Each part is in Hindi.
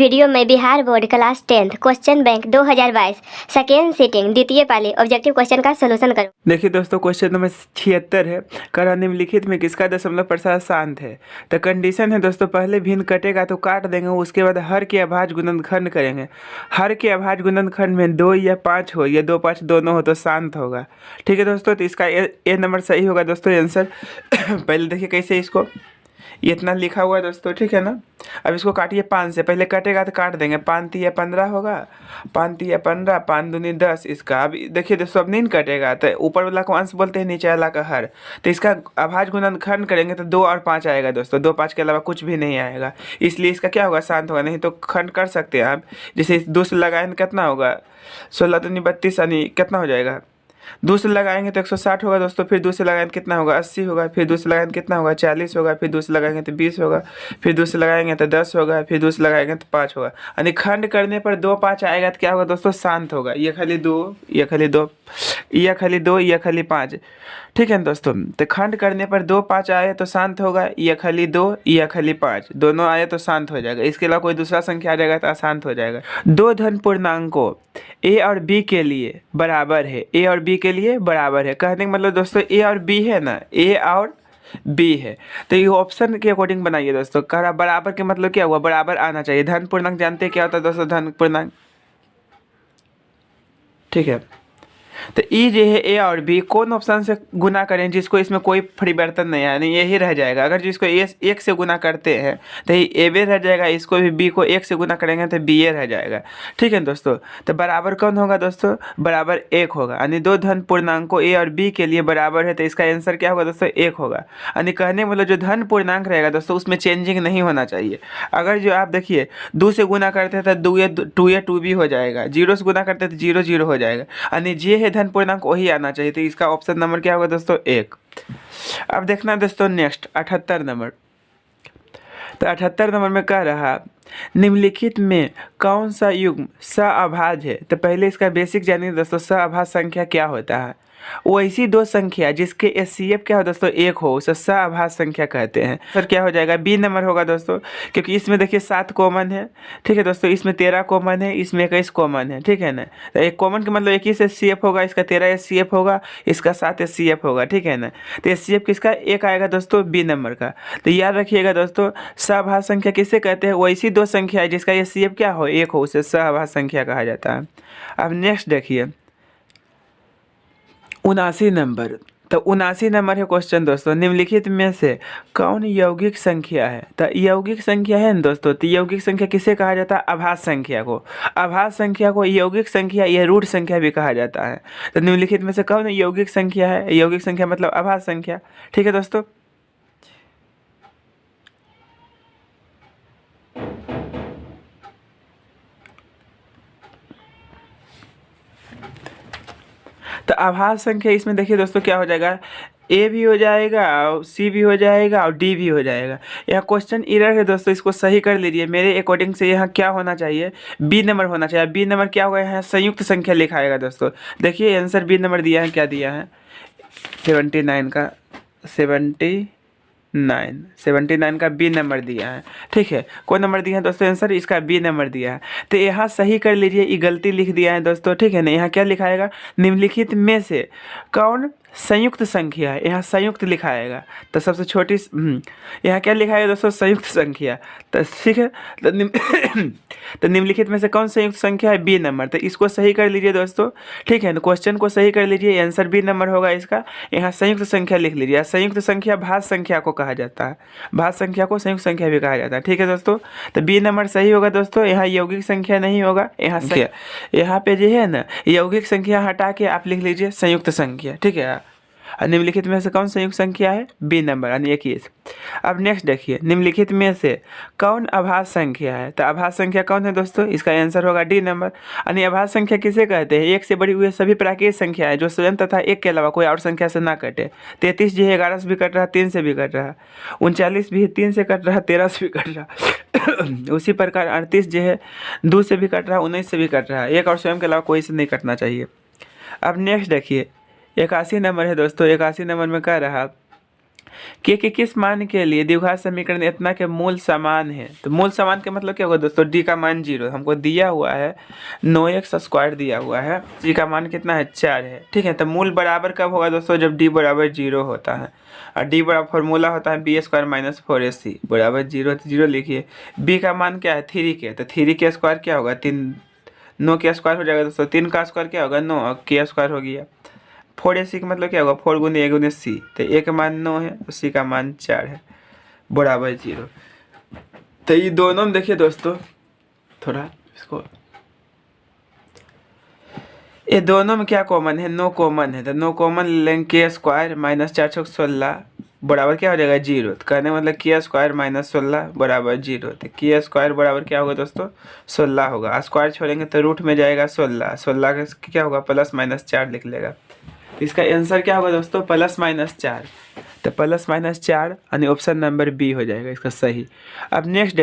वीडियो में Bihar board class 10th question bank 2022 second sitting द्वितीय पाली ऑब्जेक्टिव क्वेश्चन का सलूशन करो। देखिए दोस्तों, क्वेश्चन नंबर 76 है। करा निम्नलिखित में किसका दशमलव प्रसार शांत है। तो कंडीशन है दोस्तों, पहले भिन्न कटेगा तो काट देंगे, उसके बाद हर के अभाज्य गुणनखंड करेंगे। हर के अभाज्य गुणनखंड में 2 या 5 हो या 2 5 दोनों हो तो शांत होगा। ठीक है दोस्तों, तो इसका ए नंबर सही होगा दोस्तों आंसर। पहले देखिए कैसे इसको, ये इतना लिखा हुआ है दोस्तों, ठीक है ना। अब इसको काटिए 5 से, पहले कटेगा तो काट देंगे। 5 3 15 होगा, 5 3 15, 5 दूनी 10 इसका। अब देखिए दोस्तों, अब नहीं कटेगा तो ऊपर वाला को अंश बोलते हैं, नीचे वाला का हर। तो इसका अभाज्य गुणनखंड करेंगे तो 2 और 5 आएगा दोस्तों, 2 5 के अलावा कुछ भी नहीं आएगा। इसलिए इसका क्या होगा, शांत होगा। नहीं तो खंड कर सकते हैं आप, जैसे 2 से लगाएंगे कितना होगा, 16 दूनी 32 यानी कितना हो जाएगा। 2 से लगाएंगे तो 160 होगा दोस्तों, फिर 2 से लगाएंगे कितना होगा, 80 होगा, फिर 2 से लगाएंगे कितना होगा, 40 होगा, फिर 2 से लगाएंगे तो 20 होगा, फिर 2 से लगाएंगे तो 10 होगा, फिर 2 से लगाएंगे तो 5 होगा। यानी खंड करने पर 2 5 आएगा तो क्या होगा दोस्तों, शांत होगा। ये खाली 2, ये खाली 2, ये खाली 2, ये खाली 5। ठीक है दोस्तों, तो खंड करने पर 2 5 आए तो शांत होगा, ये खाली 2, ये खाली 5 दोनों आए तो शांत हो जाएगा। इसके अलावा कोई दूसरा संख्या आ जाएगा तो अशांत हो जाएगा। 2 धन पूर्णांकों ए और बी के लिए बराबर है, ए और बी के लिए बराबर है। कहने का मतलब दोस्तों, ए और बी है ना, ए और बी है, तो ये ऑप्शन के अकॉर्डिंग बनाइए दोस्तों। कह बराबर के मतलब क्या हुआ, बराबर आना चाहिए। धन पूर्णांक जानते हैं क्या होता है दोस्तों, धन पूर्णांक। ठीक है, तो ई जो है ए और बी कौन ऑप्शन से गुना करें जिसको इसमें कोई परिवर्तन नहीं है, यानी यही रह जाएगा। अगर जिसको ए 1 से गुना करते हैं तो ये ए बी रह जाएगा, इसको भी बी को 1 से गुना करेंगे तो बी ए रह जाएगा। ठीक है दोस्तों, तो बराबर कौन होगा दोस्तों, बराबर 1 होगा। यानी 2 धन पूर्णांकों ए और बी के लिए बराबर है, तो इसका आंसर क्या होगा दोस्तों, 1 होगा। यानी कहने मतलब जो धन पूर्णांक रहेगा दोस्तों उसमें चेंजिंग नहीं होना चाहिए। अगर जो आप देखिए 2 से गुना करते हैं तो 2 या 2 भी हो जाएगा, 0 से गुना करते हैं तो 0 0 हो जाएगा। यानी जे है धन पूर्णांक वही आना चाहिए। तो इसका ऑप्शन नंबर क्या होगा दोस्तों, 1। अब देखना दोस्तों नेक्स्ट 78 नंबर। तो 78 नंबर में कह रहा, निम्नलिखित में कौन सा युग्म सअभाज्य है। तो पहले इसका बेसिक जानिए दोस्तों, सअभाज्य संख्या क्या होता है। वो ऐसी 2 संख्या जिसके एचसीएफ क्या हो दोस्तों, 1 हो, उसे सअभाज्य संख्या कहते हैं। सर क्या हो जाएगा, बी नंबर होगा दोस्तों, क्योंकि इसमें देखिए 7 कॉमन है। ठीक है दोस्तों, इसमें 13 कॉमन है, इसमें 21 कॉमन है। ठीक है ना, तो एक कॉमन का मतलब 21 एचसीएफ होगा, इसका 13 एचसीएफ होगा, इसका 7 एचसीएफ होगा। ठीक है ना, तो एचसीएफ किसका 1 आएगा दोस्तों, बी नंबर का। तो याद रखिएगा दोस्तों, सअभाज्य संख्या किसे कहते हैं, वो ऐसी 2 संख्या है जिसका एचसीएफ क्या हो, 1 हो, उसे सअभाज्य संख्या कहा जाता है। अब नेक्स्ट देखिए 79 नंबर। तो 79 नंबर है क्वेश्चन दोस्तों, निम्नलिखित में से कौन यौगिक संख्या है। तो यौगिक संख्या है ना दोस्तों, तो यौगिक संख्या किसे कहा जाता है, अभाज्य संख्या को। अभाज्य संख्या को यौगिक संख्या या रूट संख्या भी कहा जाता है। तो निम्नलिखित में से कौन यौगिक संख्या है, यौगिक संख्या मतलब अभाज्य संख्या। ठीक है दोस्तों, तो अभाज्य संख्या इसमें देखिए दोस्तों क्या हो जाएगा, ए भी हो जाएगा और सी भी हो जाएगा और डी भी हो जाएगा। यहाँ क्वेश्चन एरर है दोस्तों, इसको सही कर लीजिए। मेरे अकॉर्डिंग से यहाँ क्या होना चाहिए, बी नंबर होना चाहिए। बी नंबर क्या होगा, यहाँ संयुक्त संख्या लिखा आएगा दोस्तों। देखिए आंसर बी नंबर दिया है, क्या दिया है, 79 का 79 का बी नंबर दिया है। ठीक है, कौन नंबर दिया है दोस्तों, आंसर इसका बी नंबर दिया है। तो यहाँ सही कर लीजिए, ये गलती लिख दिया है दोस्तों। ठीक है ना, यहाँ क्या लिखाएगा, निम्नलिखित में से कौन संयुक्त संख्या है, यहाँ संयुक्त लिखाएगा। तो सबसे छोटी यहाँ क्या लिखाएगा दोस्तों, संयुक्त संख्या। तो ठीक है, तो निम्नलिखित में से कौन संयुक्त संख्या है, बी नंबर। तो इसको सही कर लीजिए दोस्तों। ठीक है, तो क्वेश्चन को सही कर लीजिए, आंसर बी नंबर होगा इसका। यहाँ संयुक्त संख्या लिख लीजिए। संयुक्त संख्या भाज्य संख्या को कहा जाता है, भाज्य संख्या को संयुक्त संख्या भी कहा जाता है। ठीक है दोस्तों, तो बी नंबर सही होगा दोस्तों। यहाँ यौगिक संख्या नहीं होगा, यहाँ पे जो है ना यौगिक संख्या हटा के आप लिख लीजिए संयुक्त संख्या। ठीक है, निम्नलिखित में से कौन संयुक्त संख्या है, बी नंबर यानी 21। अब नेक्स्ट देखिए, निम्नलिखित में से कौन अभाज्य संख्या है। तो अभाज्य संख्या कौन है दोस्तों, इसका आंसर होगा डी नंबर। यानी अभाज्य संख्या किसे कहते हैं, 1 से बड़ी हुई सभी प्राकृतिक संख्या है जो स्वयं तथा 1 के अलावा कोई और संख्या से ना कटे। 33 जो है 11 से भी कट रहा, 3 से भी कट रहा, 39 भी 3 से कट रहा, 13 से भी कट रहा। उसी प्रकार 38 जो है 2 से भी कट रहा, 19 से भी कट रहा है, 1 और स्वयं के अलावा कोई से नहीं कटना चाहिए। अब नेक्स्ट देखिए 81 नंबर है दोस्तों। 81 नंबर में कह रहा, के किस मान के लिए द्विघात समीकरण इतना के मूल समान है। तो मूल समान के मतलब क्या होगा दोस्तों, डी का मान 0 हमको दिया हुआ है, 9x² दिया हुआ है, जी का मान कितना है 4 है। ठीक है, तो मूल बराबर कब होगा दोस्तों, जब डी बराबर 0 होता है। और डी बराबर फॉर्मूला होता है b² - 4ac बराबर 0, तो 0 लिखिए। बी का मान क्या है 3 के, तो 3 के स्क्वायर क्या होगा 3, 9 के स्क्वायर हो जाएगा दोस्तों, 3 का स्क्वायर क्या होगा 9 और के स्क्वायर हो गया। 4ac का मतलब क्या होगा 4 × a × c, तो a का मान 9 है और c का मान 4 है बराबर 0। तो ये दोनों में देखिए दोस्तों, थोड़ा इसको, ये दोनों में क्या कॉमन है, 9 कॉमन है, तो 9 कॉमन लेंगे, के स्क्वायर माइनस 4 × 16 बराबर क्या हो जाएगा 0। तो कहने मतलब के स्क्वायर माइनस 16 बराबर 0। तो के स्क्वायर बराबर क्या होगा दोस्तों 16 होगा, स्क्वायर छोड़ेंगे तो रूट में जाएगा 16, 16 का क्या होगा +-4 लिख लेगा। इसका आंसर क्या होगा दोस्तों +-4। तो +-4 यानी ऑप्शन नंबर बी हो जाएगा इसका सही। अब नेक्स्ट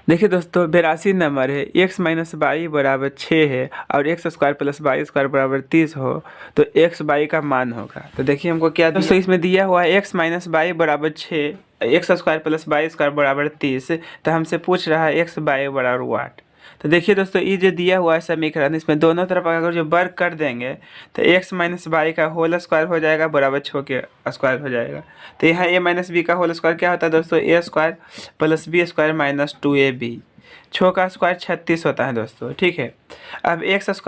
देखिए दोस्तों 82 नंबर है, x - y बराबर 6 है और x² + y² बराबर 30 हो तो x y का मान होगा। तो देखिए हमको क्या दोस्तों इसमें दिया हुआ है x - y बराबर 6, x² + y² बराबर 30, तो हमसे पूछ रहा है x y बराबर वाट। तो देखिए दोस्तों ये जो दिया हुआ है समीकरण, इसमें दोनों तरफ अगर जो वर्ग कर देंगे तो x - y का होल स्क्वायर हो जाएगा बराबर 6 के स्क्वायर हो जाएगा। तो यहाँ a - b का होल स्क्वायर क्या होता है दोस्तों a² + b² - 2ab, 6 का स्क्वायर 36 होता है दोस्तों। ठीक है, अब x² +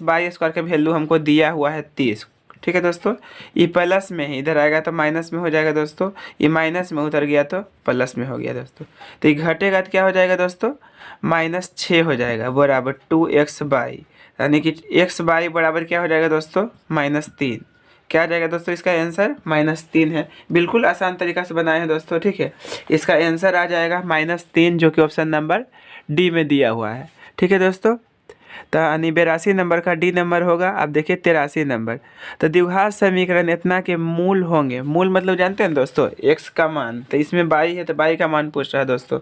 y² का वैल्यू हमको दिया हुआ है 30। ठीक है दोस्तों, ये प्लस में ही इधर आएगा तो माइनस में हो जाएगा दोस्तों, ये माइनस में उतर गया तो प्लस में हो गया दोस्तों। तो ये घटेगा तो क्या हो जाएगा दोस्तों -6 हो जाएगा बराबर 2xy, यानी कि xy बराबर क्या हो जाएगा दोस्तों -3। क्या आ जाएगा दोस्तों इसका आंसर -3 है। बिल्कुल आसान तरीका से बनाए हैं दोस्तों। ठीक है, इसका आंसर आ जाएगा -3 जो कि ऑप्शन नंबर डी में दिया हुआ है। ठीक है दोस्तों, तो यानी 82 नंबर का डी नंबर होगा। अब देखिए 83 नंबर, तो द्विघात समीकरण इतना के मूल होंगे। मूल मतलब जानते हैं दोस्तों x का मान, तो इसमें y है तो y का मान पूछ रहा है दोस्तों,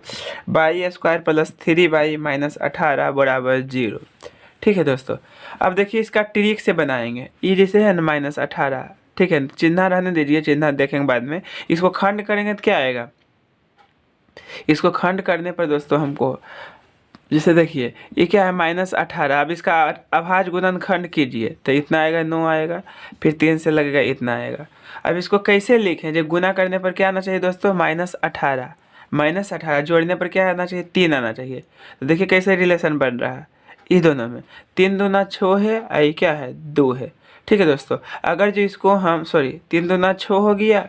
y² + 3y - 18 बराबर 0। ठीक है दोस्तों, अब देखिए इसका ट्रिक से बनाएंगे। ये जैसे है ना -18, ठीक है, चिन्ह रहने दीजिए, चिन्ह देखेंगे बाद में। इसको खंड करेंगे तो क्या आएगा, इसको खंड करने पर दोस्तों हमको जैसे देखिए ये क्या है -18, अब इसका अभाज्य गुणनखंड कीजिए तो इतना आएगा 9 आएगा, फिर 3 से लगेगा इतना आएगा। अब इसको कैसे लिखें, जो गुना करने पर क्या आना चाहिए दोस्तों -18 जोड़ने पर क्या आना चाहिए 3 आना चाहिए। तो देखिए कैसे रिलेशन बन रहा है, ये दोनों में 3 दूना 6 है और ये क्या है 2 है। ठीक है दोस्तों, अगर जो इसको हम 3 दूना 6 हो गया,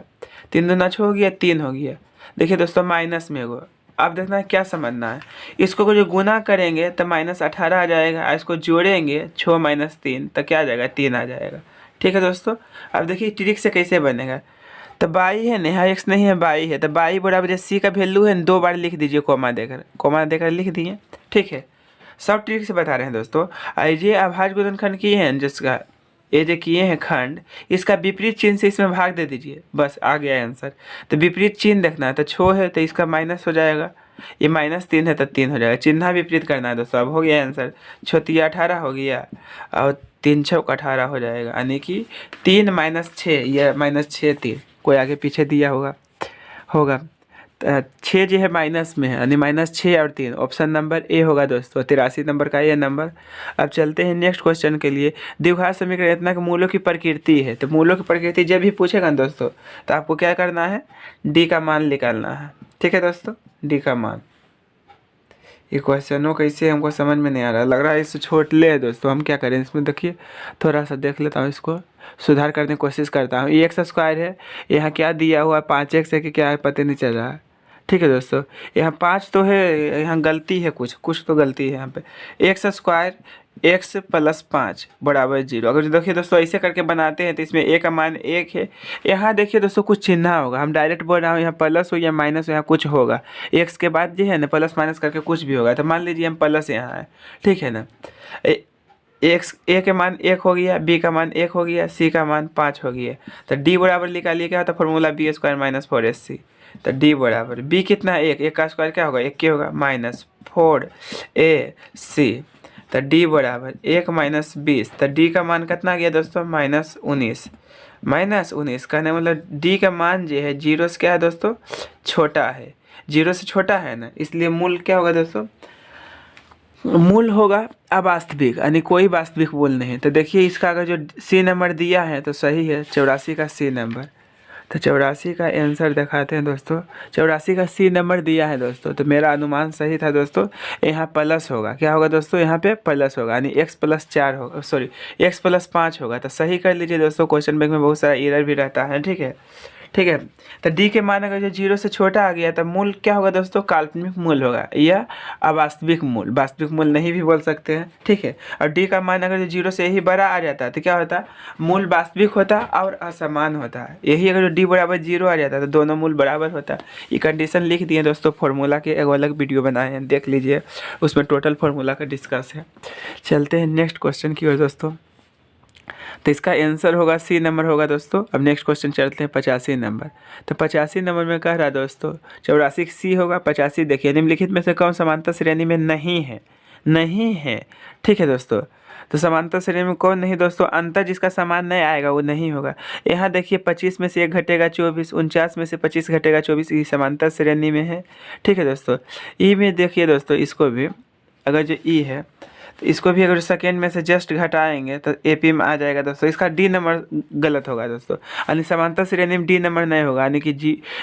3 दूना 6 हो गया, 3 हो गया। देखिए दोस्तों माइनस में होगा, अब देखना है क्या समझना है। इसको जो गुना करेंगे तो -18 आ जाएगा, इसको जोड़ेंगे 6 - 3 तो क्या आ जाएगा 3 आ जाएगा। ठीक है दोस्तों, अब देखिए ट्रिक से कैसे बनेगा। तो बाई है ना, यहाँ x नहीं है बाई है, तो बाई बराबर c का वैल्यू है 2 बार लिख दीजिए, कोमा देकर लिख दिए। ठीक है, सब ट्रिक से बता रहे हैं दोस्तों। आइए अभाज्य गुणनखंड किए हैं जिसका ये जो किए हैं खंड, इसका विपरीत चिन्ह से इसमें भाग दे दीजिए, बस आ गया आंसर। तो विपरीत चिन्ह देखना है, तो 6 है तो इसका माइनस हो जाएगा, ये -3 है तो 3 हो जाएगा, चिन्ह विपरीत करना है दोस्तों। अब हो गया आंसर, 6 × 18 हो गया और 3 × 6 = 18 हो जाएगा, यानी कि 3 - 6 या -6 3 कोई आगे पीछे दिया होगा 6 जो है माइनस में है, यानी -6 और 3, ऑप्शन नंबर ए होगा दोस्तों। 83 नंबर का ये नंबर। अब चलते हैं नेक्स्ट क्वेश्चन के लिए। द्विघात समीकरण इतना कि मूलों की प्रकृति है, तो मूलों की प्रकृति जब भी पूछेगा ना दोस्तों तो आपको क्या करना है, डी का मान निकालना है। ठीक है दोस्तों, डी का मान। ये क्वेश्चनों कैसे हमको समझ में नहीं आ रहा, लग रहा है इससे छोटे है दोस्तों। हम क्या करें इसमें, देखिए थोड़ा सा देख लेता हूँ, इसको सुधार करने की कोशिश करता हूँ। ये x² है, यहाँ क्या दिया हुआ है 5x है कि क्या है पता नहीं चल रहा है। ठीक है दोस्तों, यहाँ 5 तो है, यहाँ गलती है, कुछ तो गलती है यहाँ पे। x² x + 5 बराबर 0। अगर देखिए दोस्तों ऐसे करके बनाते हैं तो इसमें a का मान 1 है। यहाँ देखिए दोस्तों कुछ चिन्ह होगा, हम डायरेक्ट बोल रहा हूँ, यहाँ प्लस हो या माइनस हो, यहाँ कुछ होगा। x के बाद जो है ना प्लस माइनस करके कुछ भी होगा, तो मान लीजिए हम प्लस यहाँ है। ठीक है ना, a के मान 1 हो गया, b का मान 1 हो गया, c का मान 5 हो गया। तो d बराबर निकालिए, क्या होता है फॉर्मूला b² - 4ac। तो d बराबर b कितना है 1 का स्क्वायर क्या होगा 1 के होगा -4ac तो डी बराबर 1 माइनस 20, तो डी का मान कितना गया दोस्तों -19। -19 कहने मतलब डी का मान जो है 0 से क्या है दोस्तों छोटा है, 0 से छोटा है ना, इसलिए मूल क्या होगा दोस्तों, मूल होगा अवास्तविक, यानी कोई वास्तविक मूल नहीं। तो देखिए इसका अगर जो सी नंबर दिया है तो सही है, 84 का सी नंबर। तो 84 का आंसर दिखाते हैं दोस्तों, 84 का सी नंबर दिया है दोस्तों, तो मेरा अनुमान सही था दोस्तों। यहाँ प्लस होगा, क्या होगा दोस्तों, यहाँ पे प्लस होगा, यानी x+4 होगा, सॉरी x+5 होगा। तो सही कर लीजिए दोस्तों, क्वेश्चन बैंक में बहुत सारा एरर भी रहता है, ठीक है। ठीक है, तो डी के मान अगर जो 0 से छोटा आ गया तो मूल क्या होगा दोस्तों, काल्पनिक मूल होगा या अवास्तविक मूल, वास्तविक मूल नहीं भी बोल सकते हैं, ठीक है। और डी का मान अगर जो 0 से यही बड़ा आ जाता है तो क्या होता, मूल वास्तविक होता और असमान होता है। यही अगर जो डी बराबर 0 आ जाता तो दोनों मूल बराबर होता। ये कंडीशन लिख दिए दोस्तों, फार्मूला के एक अलग वीडियो बनाए हैं, देख लीजिए, उसमें टोटल फार्मूला का डिस्कस है। चलते हैं नेक्स्ट क्वेश्चन की ओर दोस्तों, तो इसका आंसर होगा सी नंबर होगा दोस्तों। अब नेक्स्ट क्वेश्चन चलते हैं 85 नंबर। तो 85 नंबर में कह रहा है दोस्तों 84 सी होगा, 85 देखिए निम्नलिखित में से कौन समांतर श्रेणी में नहीं है, नहीं है, ठीक है दोस्तों। तो समांतर श्रेणी में कौन नहीं दोस्तों, अंतर जिसका समान नहीं आएगा वो नहीं होगा। यहाँ देखिए 25 में से 1 घटेगा 24, 49 में से 25 घटेगा 24, ये समांतर श्रेणी में है, ठीक है दोस्तों। ई में देखिए दोस्तों, इसको भी अगर जो ई है तो इसको भी अगर सेकेंड में से जस्ट घटाएंगे तो एपी में आ जाएगा दोस्तों। इसका डी नंबर गलत होगा दोस्तों, यानी समांतर श्रेणी में डी नंबर नहीं होगा, यानी कि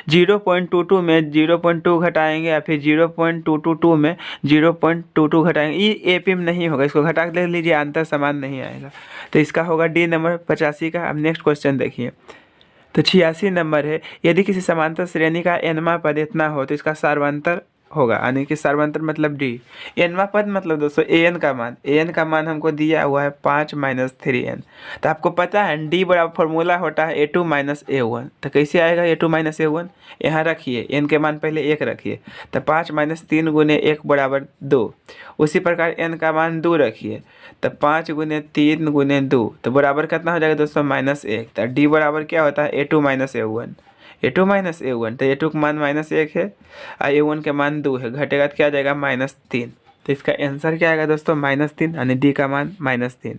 0.22 में 0.2 घटाएंगे या फिर 0.222 में 0.22 घटाएंगे, ये एपी में नहीं होगा, इसको घटा के ले लीजिए, अंतर समान नहीं आएगा। तो इसका होगा डी नंबर 85 का। अब नेक्स्ट क्वेश्चन देखिए, तो 86 नंबर है, यदि किसी समांतर श्रेणी का एनवा पद इतना हो तो इसका सार्वंतर होगा, यानी कि सार्वंतर मतलब डी। एनवा पद मतलब दोस्तों एन का मान, एन का मान हमको दिया हुआ है 5 - 3n। तो आपको पता है डी बराबर फॉर्मूला होता है a2 - a1। तो कैसे आएगा a2 - a1, यहाँ रखिए एन के मान पहले 1 रखिए, तो 5 - 3 × 1 = 2। उसी प्रकार एन का मान 2 रखिए, तो 5 × 3 × 2, तो बराबर कितना हो जाएगा दोस्तों -1। तो डी बराबर क्या होता है a2 - a1, a2 - a1। तो a2 का मान -1 है और a1 के मान 2 है, घटेगा तो क्या आ जाएगा -3। तो इसका आंसर क्या आएगा दोस्तों -3, यानी डी का मान -3।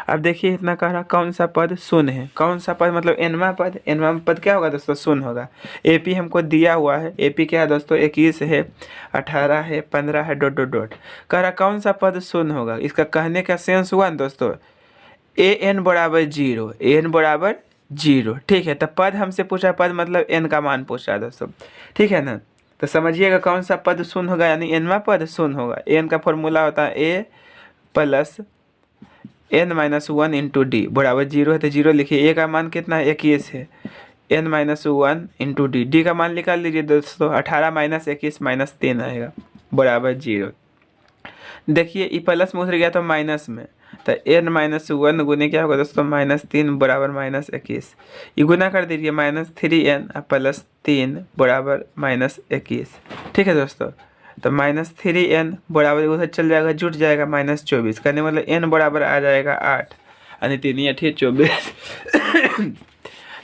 अब देखिए इतना कह रहा कौन सा पद शून्य है, कौन सा पद मतलब एनवा पद, एनवा पद क्या होगा दोस्तों शून्य होगा। एपी हमको दिया हुआ है, एपी क्या है दोस्तों 21 है, 18 है, 15 है, ... कह रहा कौन सा पद शून्य होगा। इसका कहने का सेंस हुआ ना दोस्तों, an बराबर 0, an बराबर 0, ठीक है। तो पद हमसे पूछा, पद मतलब n का मान पूछ रहा है दोस्तों, ठीक है ना। तो समझिएगा कौन सा पद शून्य होगा, यानी एनवा पद शून्य होगा। n का फॉर्मूला होता है a + n - 1 × d बराबर 0 है, तो 0 लिखिए। a का मान कितना है 21 है, n - 1 × d, d का मान निकाल लीजिए दोस्तों, 18 - 21 - 3 आएगा बराबर 0। देखिए ये प्लस में उतर गया तो माइनस में, तो n - 1 गुने क्या होगा दोस्तों -3 बराबर -21। ये गुना कर दीजिए, -3n + 3 बराबर -21, ठीक है दोस्तों। तो -3n बराबर उधर चल जाएगा, जुट जाएगा -24, करने मतलब n बराबर आ जाएगा 8, यानी 3 × 8 = 24।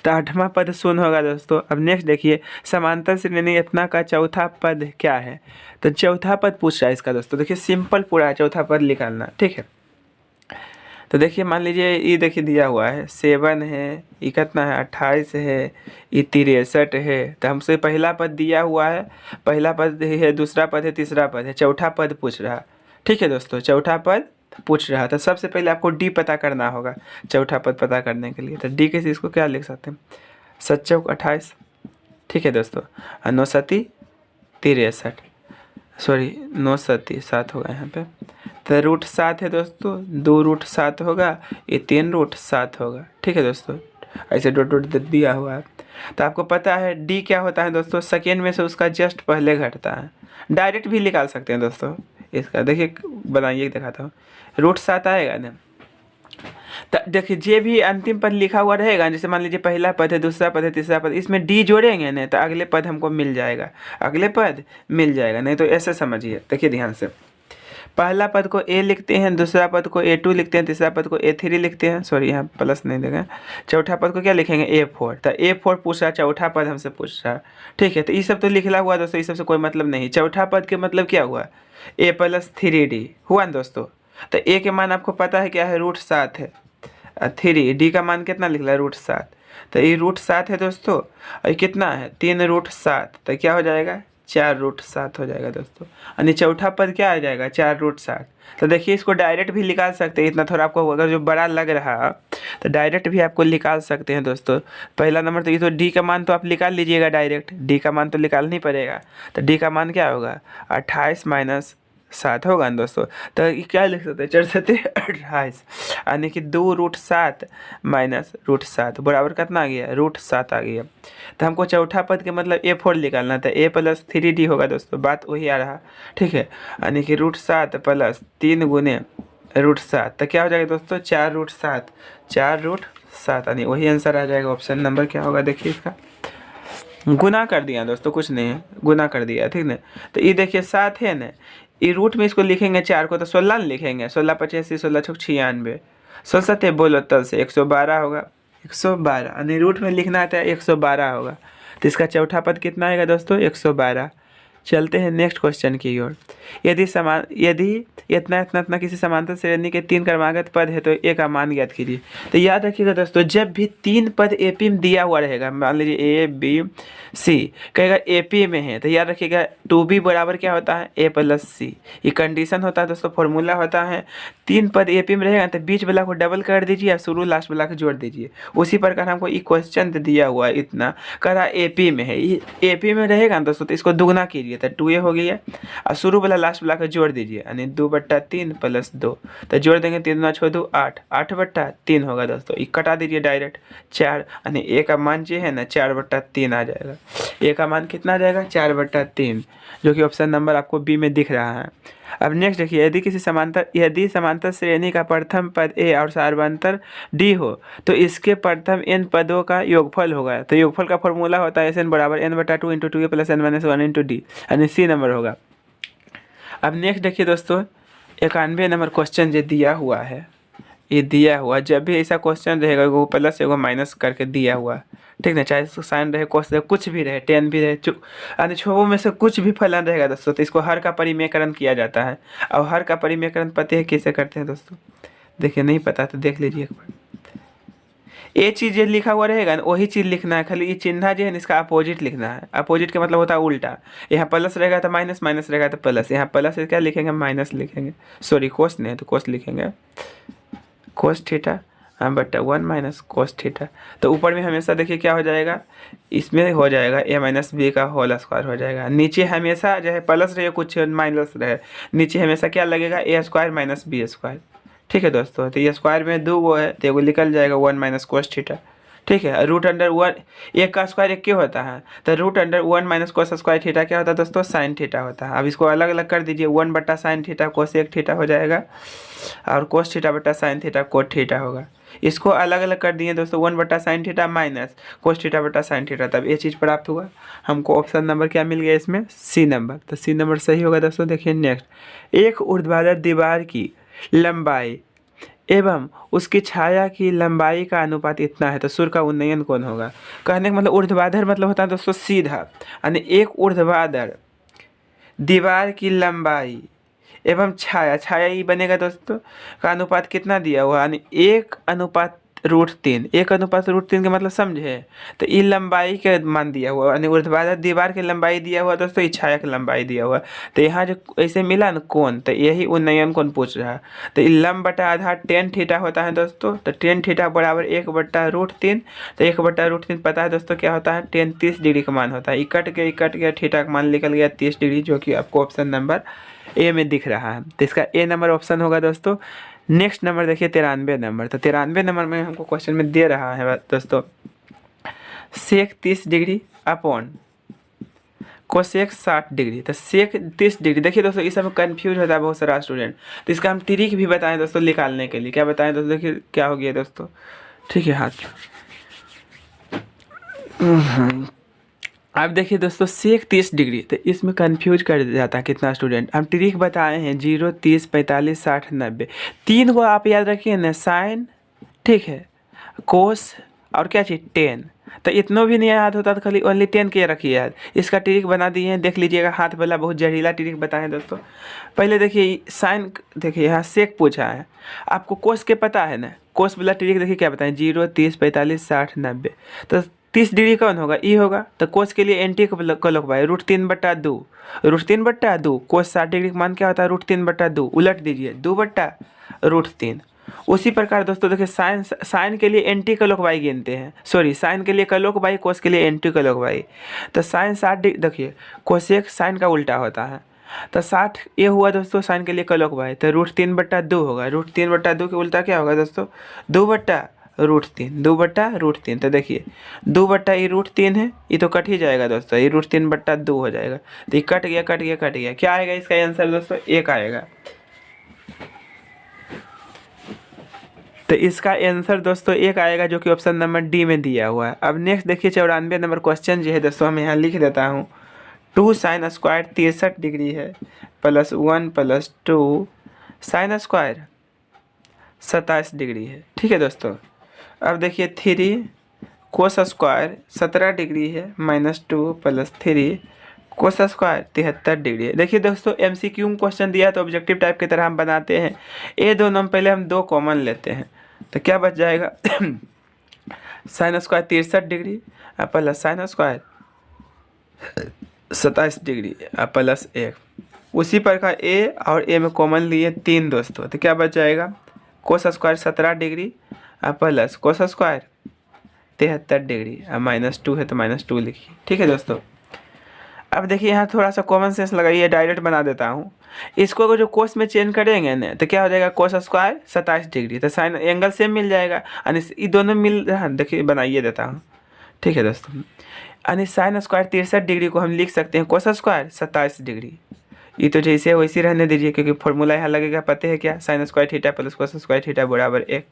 तो 8वां पद शून्य होगा दोस्तों। अब नेक्स्ट देखिए, समांतर श्रेणी इतना का चौथा पद क्या है। तो चौथा पद पूछ रहा है इसका दोस्तों, देखिए सिंपल पूरा चौथा पद निकालना, ठीक है। तो देखिए मान लीजिए ये देखिए दिया हुआ है 7 है, ये कितना है 28 है, ये 63 है। तो हमसे पहला पद दिया हुआ है, पहला पद है, दूसरा पद है, तीसरा पद है, चौथा पद पूछ रहा, ठीक है दोस्तों, चौथा पद पूछ रहा। तो सबसे पहले आपको डी पता करना होगा चौथा पद पता करने के लिए। तो डी के इसको क्या लिख सकते हैं, 7 × 28, ठीक है दोस्तों, 9 × 7 = 63, सॉरी 9 × 7 = 7 होगा यहाँ पे। तो √7 है दोस्तों, 2 √7 होगा, ये 3 √7 होगा, ठीक है दोस्तों। ऐसे डॉट दिया हुआ है। तो आपको पता है डी क्या होता है दोस्तों, सेकेंड में से उसका जस्ट पहले घटता है। डायरेक्ट भी निकाल सकते हैं दोस्तों इसका, देखिए बनाइए दिखाता हूँ, √7 आएगा ना। तो देखिए जे भी अंतिम पद लिखा हुआ रहेगा, जैसे मान लीजिए पहला पद है, दूसरा पद है, तीसरा पद, इसमें डी जोड़ेंगे ना तो अगले पद हमको मिल जाएगा, अगले पद मिल जाएगा। नहीं तो ऐसे समझिए, देखिए ध्यान से, पहला पद को a लिखते हैं, दूसरा पद को a2 लिखते हैं, तीसरा पद को a3 लिखते हैं, सॉरी यहाँ प्लस नहीं देगा, चौथा पद को क्या लिखेंगे a4। तो a4 पूछ रहा, चौथा पद हमसे पूछ रहा, ठीक है। तो ये सब तो लिखला हुआ दोस्तों, इस सब से कोई मतलब नहीं। चौथा पद के मतलब क्या हुआ, a + 3d हुआ ना दोस्तों, तो ए के मान आपको पता है क्या है, √7 है। 3 डी का मान कितना निकला है, √7। तो ये √7 है दोस्तों, और ये कितना है 3√7, तो क्या हो जाएगा 4√7 हो जाएगा दोस्तों। यानी चौथा पद क्या आ जाएगा 4√7। तो देखिए इसको डायरेक्ट भी निकाल सकते हैं, इतना थोड़ा आपको अगर जो बड़ा लग रहा तो डायरेक्ट भी आपको निकाल सकते हैं दोस्तों। पहला नंबर तो ये तो डी का मान तो आप निकाल लीजिएगा डायरेक्ट, डी का मान तो निकालना ही पड़ेगा। तो डी का मान क्या होगा 28 - 7 होगा ना दोस्तों। तो ये क्या लिख सकते हैं 4×7 = 28, यानी कि 2√7 - √7 बराबर कितना आ गया √7 आ गया। तो हमको चौथा पद के मतलब A4 निकालना था, A + 3D होगा दोस्तों, बात वही आ रहा। ठीक है, यानी कि √7 + 3 × √7 तो क्या हो जाएगा दोस्तों 4√7, 4√7 यानी वही आंसर आ जाएगा। ऑप्शन नंबर क्या होगा देखिए, इसका गुना कर दिया दोस्तों, कुछ नहीं है, गुना कर दिया, ठीक ना। तो ये देखिए 7 है ना, ये रूट में इसको लिखेंगे 4 को तो 16 लिखेंगे, 16 × 85, 16 × 96, 16 थे बोलो तब से 112 होगा, 112 यानी रूट में लिखना था 112 होगा। तो इसका चौथा पद कितना आएगा दोस्तों 112। चलते हैं नेक्स्ट क्वेश्चन की ओर। यदि इतना इतना इतना किसी समांतर श्रेणी के 3 क्रमागत पद है तो ए का मान ज्ञात कीजिए। तो याद रखिएगा दोस्तों, जब भी 3 पद एपी में दिया हुआ रहेगा, मान लीजिए ए बी सी कहेगा एपी में है, तो याद रखिएगा 2b बराबर क्या होता है a + c। ये कंडीशन होता है दोस्तों, फॉर्मूला होता है। 3 पद एपी में रहेगा तो बीच वाला को डबल कर दीजिए और शुरू लास्ट वाला को जोड़ दीजिए। उसी प्रकार हमको ये क्वेश्चन दिया हुआ है, इतना करा एपी में है, ये एपी में रहेगा ना दोस्तों, तो इसको दुगना कीजिए तो 2a हो गया और शुरू वाला लास्ट वाला को जोड़ दीजिए, यानी 2/3 + 2, तो जोड़ देंगे 3 × 6 = 8, 8/3 होगा दोस्तों। ये कटा दीजिए डायरेक्ट 4, यानी ए का मान जो है ना 4/3 आ जाएगा। ए का मान कितना आ जाएगा 4/3, जो कि ऑप्शन नंबर आपको बी में दिख रहा है। अब नेक्स्ट देखिए, यदि समांतर श्रेणी का प्रथम पद ए और सार्वंतर डी हो तो इसके प्रथम n पदों का योगफल होगा। तो योगफल का फॉर्मूला होता है Sn = n/2 × 2a + n - 1 × d, यानी सी नंबर होगा। अब नेक्स्ट देखिए दोस्तों, 91 नंबर क्वेश्चन जो दिया हुआ है, ये दिया हुआ जब भी ऐसा क्वेश्चन रहेगा वो प्लस एगो माइनस करके दिया हुआ, ठीक ना, चाहे साइन रहे कोस रहे कुछ भी रहे 10 भी रहे, यानी छों में से कुछ भी फलन रहेगा दोस्तों, तो इसको हर का परिमेयकरण किया जाता है। और हर का परिमेयकरण पता है कैसे करते हैं दोस्तों, देखिए नहीं पता तो देख लीजिए एक बार। ये चीज़ जो लिखा हुआ रहेगा ना वही चीज़ लिखना है, खाली ये चिन्ह जो है इसका अपोजिट लिखना है। अपोजिट का मतलब होता है उल्टा, यहाँ प्लस रहेगा तो माइनस, माइनस रहेगा तो प्लस, यहाँ प्लस क्या लिखेंगे माइनस लिखेंगे, सॉरी कोस नहीं है तो कोस लिखेंगे, कोस थीटा बटा 1 - कोस थीटा। तो ऊपर में हमेशा देखिए क्या हो जाएगा, इसमें हो जाएगा a - b का होल स्क्वायर हो जाएगा। नीचे हमेशा जो है प्लस रहे कुछ माइनस रहे, नीचे हमेशा क्या लगेगा a² - b²। ठीक है दोस्तों, तो ये स्क्वायर में 2 वो है तो एगो निकल जाएगा 1 - कोस थीटा। ठीक है, √1 एक का स्क्वायर एक क्यों होता है, तो √1 - कोस स्क्वायर थीटा क्या होता है दोस्तों साइन थीटा होता है। अब इसको अलग अलग कर दीजिए, 1/sin थीटा कोसेक थीटा हो जाएगा और कोस थीटा बटा साइन थीटा कोट थीटा होगा। इसको अलग अलग कर दिए दोस्तों, 1/sin theta minus cos theta बटा साइन थीटा, तब ये चीज़ प्राप्त हुआ। हमको ऑप्शन नंबर क्या मिल गया इसमें सी नंबर, तो सी नंबर सही होगा दोस्तों। देखिए नेक्स्ट, एक ऊर्ध्वाधर दीवार की लंबाई एवं उसकी छाया की लंबाई का अनुपात इतना है तो सूर्य का उन्नयन कौन होगा। कहने का मतलब ऊर्ध्वाधर मतलब होता है दोस्तों सीधा, यानी एक ऊर्ध्वाधर दीवार की लंबाई एवं छाया ही बनेगा दोस्तों का अनुपात कितना दिया हुआ, यानी 1/√3। 1/√3 का मतलब समझे, तो ये लंबाई के मान दिया हुआ, यानी ऊर्ध्वाधर दीवार की लंबाई दिया हुआ दोस्तों, ये छाया की लंबाई दिया हुआ। तो यहाँ जो ऐसे मिला ना कोण, तो यही उन्नयन कोण पूछ रहा है। तो ये लंब बटा आधार tan थीटा होता है दोस्तों, तो tan थीटा बराबर 1/√3। तो 1/√3 पता है दोस्तों क्या होता है tan 30 डिग्री का मान होता है। इकट गया थीटा का मान निकल गया 30 डिग्री, जो कि आपको ऑप्शन नंबर ए में दिख रहा है। तो इसका ए नंबर ऑप्शन होगा दोस्तों। नेक्स्ट नंबर देखिए 93 नंबर, तो 93 नंबर में हमको क्वेश्चन में दे रहा है दोस्तों सेक 30 डिग्री अपॉन कोसेक 60 डिग्री। तो सेक 30 डिग्री देखिए दोस्तों, इस समय कन्फ्यूज होता है बहुत सारा स्टूडेंट, तो इसका हम ट्रिक भी बताएं दोस्तों निकालने के लिए। क्या बताएं दोस्तों, देखिए क्या हो गया दोस्तों, ठीक है हाथ। अब देखिए दोस्तों सेक 30 डिग्री, तो इसमें कंफ्यूज कर जाता है कितना स्टूडेंट। हम ट्रिक बताए हैं 0, 30, 45, 60, 90। 3 को आप याद रखिए ना, साइन, ठीक है, कोस और क्या चीज़ टेन। तो इतना भी नहीं याद होता तो खाली ओनली 10 के रखिए याद। इसका ट्रिक बना दिए हैं, देख लीजिएगा। हाथ वाला बहुत जहरीला ट्रिक बताएं दोस्तों। पहले देखिए साइन, देखिए यहाँ सेक पूछा है, आपको कोस के पता है ना। कोस वाला ट्रिक देखिए क्या बताएं, 0, 30, 45, 60, 90। तो 30 डिग्री कौन होगा, ई होगा। तो कोस के लिए एंटी क्लॉकवाइज √3/2, √3/2। कोस 60 डिग्री का मान क्या होता है, √3/2। उलट दीजिए, 2/√3। उसी प्रकार दोस्तों देखिए साइन के लिए एंटी क्लॉकवाइज गिनते हैं, सॉरी साइन के लिए क्लॉकवाइज, कोस के लिए एंटी क्लॉकवाइज। तो साइन 60 डिग्री, देखिए कोसेक साइन का उल्टा होता है। तो 60 ये हुआ दोस्तों साइन के लिए क्लॉकवाइज, तो √3/2 होगा। √3/2 के उल्टा क्या होगा दोस्तों, 2/√3, 2/√3। तो देखिए 2/√3 है, ये तो कट ही जाएगा दोस्तों, ये √3/2 हो जाएगा। तो ये कट गया, कट गया, कट गया। क्या आएगा इसका आंसर दोस्तों, 1 आएगा। तो इसका आंसर दोस्तों 1 आएगा, जो कि ऑप्शन नंबर डी में दिया हुआ है। अब नेक्स्ट देखिए 94 नंबर क्वेश्चन जो है दोस्तों, हम यहाँ लिख देता हूँ। 2 sin² 63 डिग्री है, +1 + 2 sin² 27 डिग्री है। ठीक है दोस्तों। अब देखिए 3 cos² 17 डिग्री है, -2 + 3 cos² 73 डिग्री है। देखिए दोस्तों MCQ में क्वेश्चन दिया है तो ऑब्जेक्टिव टाइप की तरह हम बनाते हैं। ये दोनों में पहले हम 2 कॉमन लेते हैं, तो क्या बच जाएगा sin² 63 degree plus sin² 27 degree +1। उसी प्रकार A और A में कॉमन लिए 3 दोस्तों, तो क्या बच जाएगा cos² 17 degree plus cos² 73 degree -2 है तो -2 लिखिए। ठीक है दोस्तों। अब देखिए यहाँ थोड़ा सा कॉमन सेंस लगाइए, डायरेक्ट बना देता हूँ। इसको जो कोस में चेंज करेंगे ना तो क्या हो जाएगा cos² 27 डिग्री, तो साइन एंगल सेम मिल जाएगा। यानी ये दोनों मिल रहा है, देखिए बनाइए देता हूँ। ठीक है दोस्तों, यानी sin² 63 डिग्री को हम लिख सकते हैं cos² 27 डिग्री। ये तो जैसे वैसे रहने दीजिए, क्योंकि फॉर्मूला यहाँ लगेगा, पता है क्या, sin² theta plus cos² theta बराबर 1,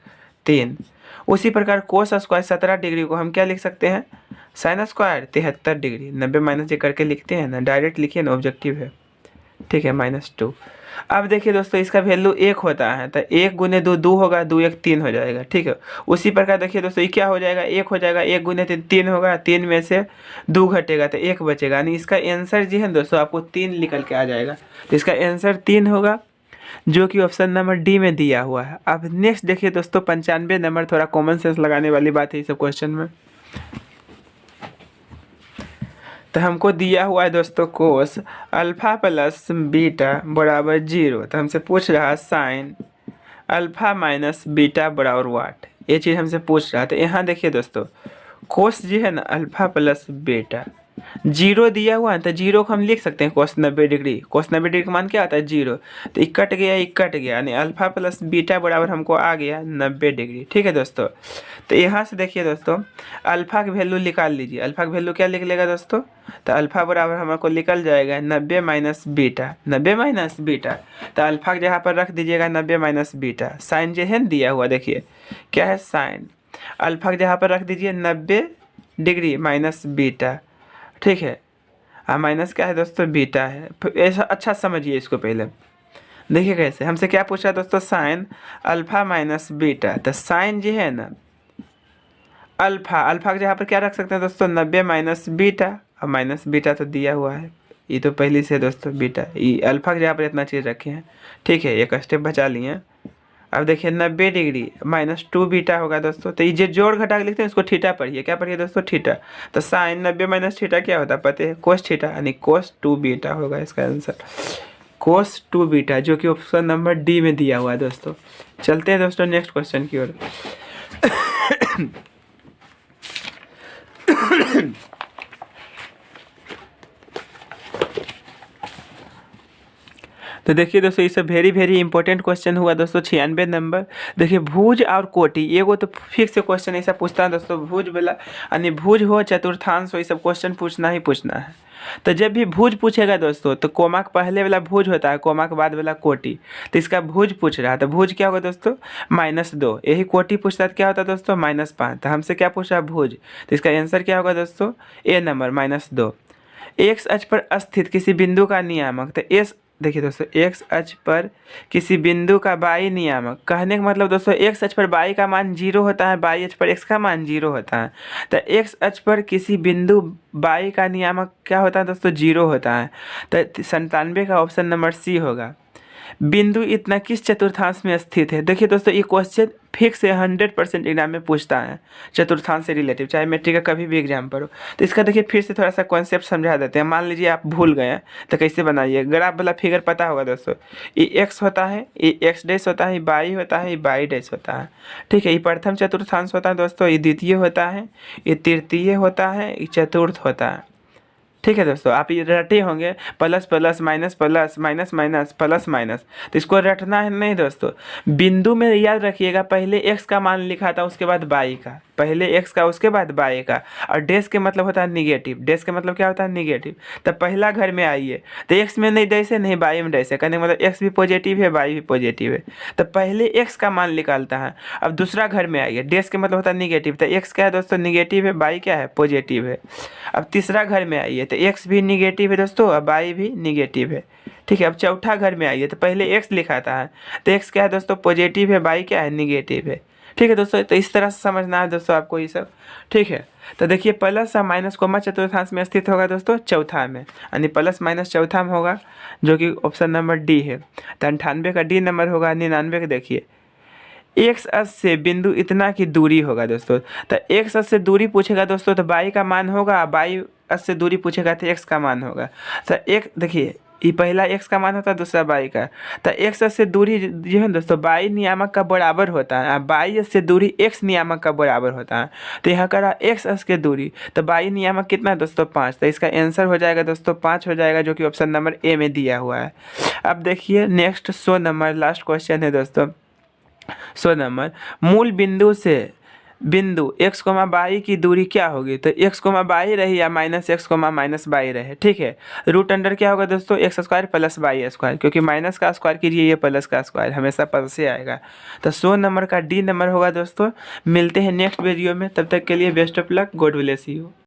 3। उसी प्रकार cos² 17 डिग्री को हम क्या लिख सकते हैं, sin² 73 डिग्री। 90 माइनस ये करके लिखते हैं ना, डायरेक्ट लिखिए ना, ऑब्जेक्टिव है। ठीक है, -2। अब देखिए दोस्तों इसका वैल्यू 1 होता है, तो 1 × 2 2 होगा, 2 1 3 हो जाएगा। ठीक है। उसी प्रकार देखिए दोस्तों ये क्या हो जाएगा, 1 हो जाएगा, 1 × 3 3 होगा, 3 में से 2 घटेगा तो 1 बचेगा। यानी इसका आंसर जो है दोस्तों आपको 3 निकल के आ जाएगा। तो इसका आंसर 3 होगा, जो कि ऑप्शन नंबर डी में दिया हुआ है। अब नेक्स्ट देखिए दोस्तों 95 नंबर, थोड़ा कॉमन सेंस लगाने वाली बात है इस क्वेश्चन में। तो हमको दिया हुआ है दोस्तों कोस α + β बराबर 0। तो हमसे पूछ रहा है साइन α - β बराबर वाट, ये चीज़ हमसे पूछ रहा है। तो यहाँ देखिए दोस्तों कोस जो है ना α + β 0 दिया हुआ है, तो 0 को हम लिख सकते हैं cos 90 डिग्री। cos 90 डिग्री का मान क्या आता है, 0। तो ये कट गया, ये कट गया, यानी α + β बराबर हमको आ गया 90 डिग्री। ठीक है दोस्तों। तो यहाँ से देखिए दोस्तों अल्फ़ा की वैल्यू निकाल लीजिए। अल्फ़ा की वैल्यू क्या लिख लेगा दोस्तों, तो अल्फ़ा बराबर हमको निकल जाएगा 90 - β, 90 - β। तो अल्फ़ा के जगह पर रख दीजिएगा 90 - β। साइन जो है न दिया हुआ, देखिए क्या है साइन, अल्फ़ा के जगह पर रख दीजिए 90 डिग्री - β। ठीक है, माइनस क्या है दोस्तों, बीटा है। ऐसा अच्छा समझिए इसको। पहले देखिए कैसे, हमसे क्या पूछा दोस्तों, साइन α - बीटा। तो साइन जो है ना अल्फ़ा के जगह पर क्या रख सकते हैं दोस्तों, 90 - बीटा। और माइनस बीटा तो दिया हुआ है, ये तो पहले से दोस्तों बीटा, ये अल्फ़ा के जगह पर इतना चीज़ रखे हैं। ठीक है, एक स्टेप बचा लिए। अब देखिए 90 डिग्री -2 बीटा होगा दोस्तों। तो ये जो जोड़ घटा के लिखते हैं उसको थीटा पढ़िए, क्या पढ़िए दोस्तों, थीटा। तो साइन 90 - थीटा क्या होता है पता है, कोस थीटा, यानी cos 2 बीटा होगा इसका आंसर, cos 2 बीटा, जो कि ऑप्शन नंबर डी में दिया हुआ है दोस्तों। चलते हैं दोस्तों नेक्स्ट क्वेश्चन की ओर। तो देखिए दोस्तों ये वेरी इंपॉर्टेंट क्वेश्चन हुआ दोस्तों 96 नंबर। देखिए भुज और कोटि, एगो तो फिक्स क्वेश्चन ऐसा पूछता है दोस्तों, भुज वाला, यानी भुज हो चतुर्थांश हो, ये सब क्वेश्चन पूछना ही पूछना है। तो जब भी भुज पूछेगा दोस्तों तो कोमा के पहले वाला भुज होता है, कोमा के बाद वाला कोटि। तो इसका भुज पूछ रहा है, तो भुज क्या होगा दोस्तों, -2। यही कोटि पूछता है क्या होता है दोस्तों, -5। तो हमसे क्या पूछ रहा है, भुज। तो इसका आंसर क्या होगा दोस्तों, ए नंबर -2। एक्स अक्ष पर स्थित किसी बिंदु का नियामक, तो एस देखिए दोस्तों, एक्स अक्ष पर किसी बिंदु का बाई नियामक, कहने का मतलब दोस्तों एक्स अक्ष पर बाई का मान 0 होता है, बाई अक्ष पर एक्स का मान 0 होता है। तो एक्स अक्ष पर किसी बिंदु बाई का नियामक क्या होता है दोस्तों? 0 होता है। तो 97 का ऑप्शन नंबर सी होगा। बिंदु इतना किस चतुर्थांश में स्थित है? देखिए दोस्तों, ये क्वेश्चन फिक्स है, 100% एग्जाम में पूछता है चतुर्थांश से रिलेटिव, चाहे मैट्रिक का कभी भी एग्जाम पर हो। तो इसका देखिए फिर से थोड़ा सा कॉन्सेप्ट समझा देते हैं। मान लीजिए आप भूल गए हैं तो कैसे बनाइए। ग्राफ वाला फिगर पता होगा दोस्तों, ये एक्स होता है, ये एक्स डैश होता है, ये बाई होता है, ये बाई डैश होता है। ठीक है, ये प्रथम चतुर्थांश होता है दोस्तों, ये द्वितीय होता है, ये तृतीय होता है, ये चतुर्थ होता है। ठीक है दोस्तों, आप ये रटे होंगे plus plus minus plus minus minus plus minus, तो इसको रटना है नहीं दोस्तों। बिंदु में याद रखिएगा, पहले एक्स का मान लिखा था, उसके बाद बाई का, पहले एक्स का उसके बाद बाई का। और डैश के मतलब होता है निगेटिव, डैश के मतलब क्या होता है? निगेटिव। तब पहला घर में आइए तो एक्स में नहीं डैश है, नहीं बाई में डैश है, कहने का मतलब एक्स भी पॉजिटिव है, बाई भी पॉजिटिव है। तो पहले एक्स का मान निकालता है। अब दूसरा घर में आइए, डैश के मतलब होता है निगेटिव, तो एक्स क्या है दोस्तों? निगेटिव है, बाई क्या है? पॉजिटिव है। अब तीसरा घर में आइए तो एक्स भी निगेटिव है दोस्तों, और बाई भी निगेटिव है। ठीक है, अब चौथा घर में आइए तो पहले एक्स लिखाता है, तो एक्स क्या है दोस्तों? पॉजिटिव है, बाई क्या है? निगेटिव है। ठीक है दोस्तों, तो इस तरह से समझना है दोस्तों आपको ये सब। ठीक है, तो देखिए प्लस और माइनस कोमा चतुर्थांश में स्थित होगा दोस्तों चौथा में, यानी प्लस माइनस चौथा में होगा, जो कि ऑप्शन नंबर डी है। तो 98 का डी नंबर होगा। 99 का देखिए, एक्स अक्ष से बिंदु इतना की दूरी होगा दोस्तों। तो एक्स अक्ष से दूरी पूछेगा दोस्तों तो बाई का मान होगा, बाई अक्ष से दूरी पूछेगा तो एक्स का मान होगा। तो एक देखिए, ये पहला एक्स का मान होता है, दूसरा बाई का। तो एक्स अक्ष से दूरी जो है दोस्तों बाई नियामक का बराबर होता है, बाई अक्ष से दूरी एक्स नियामक का बराबर होता है। तो यहाँ करा एक्स अक्ष की दूरी, तो बाई नियामक कितना है दोस्तों? 5। तो इसका आंसर हो जाएगा दोस्तों 5 हो जाएगा, जो कि ऑप्शन नंबर ए में दिया हुआ है। अब देखिए नेक्स्ट 100 नंबर लास्ट क्वेश्चन है दोस्तों। 100 नंबर, मूल बिंदु से बिंदु x, बाई की दूरी क्या होगी? तो x, बाई रही या माइनस x, माइनस बाई रहे। ठीक है, रूट अंडर क्या होगा दोस्तों? X square plus by square, क्योंकि माइनस का स्क्वायर कीजिए, ये प्लस का स्क्वायर हमेशा प्लस से आएगा। तो 100 नंबर का डी नंबर होगा दोस्तों। मिलते हैं नेक्स्ट वीडियो में, तब तक के लिए best of luck, God bless you.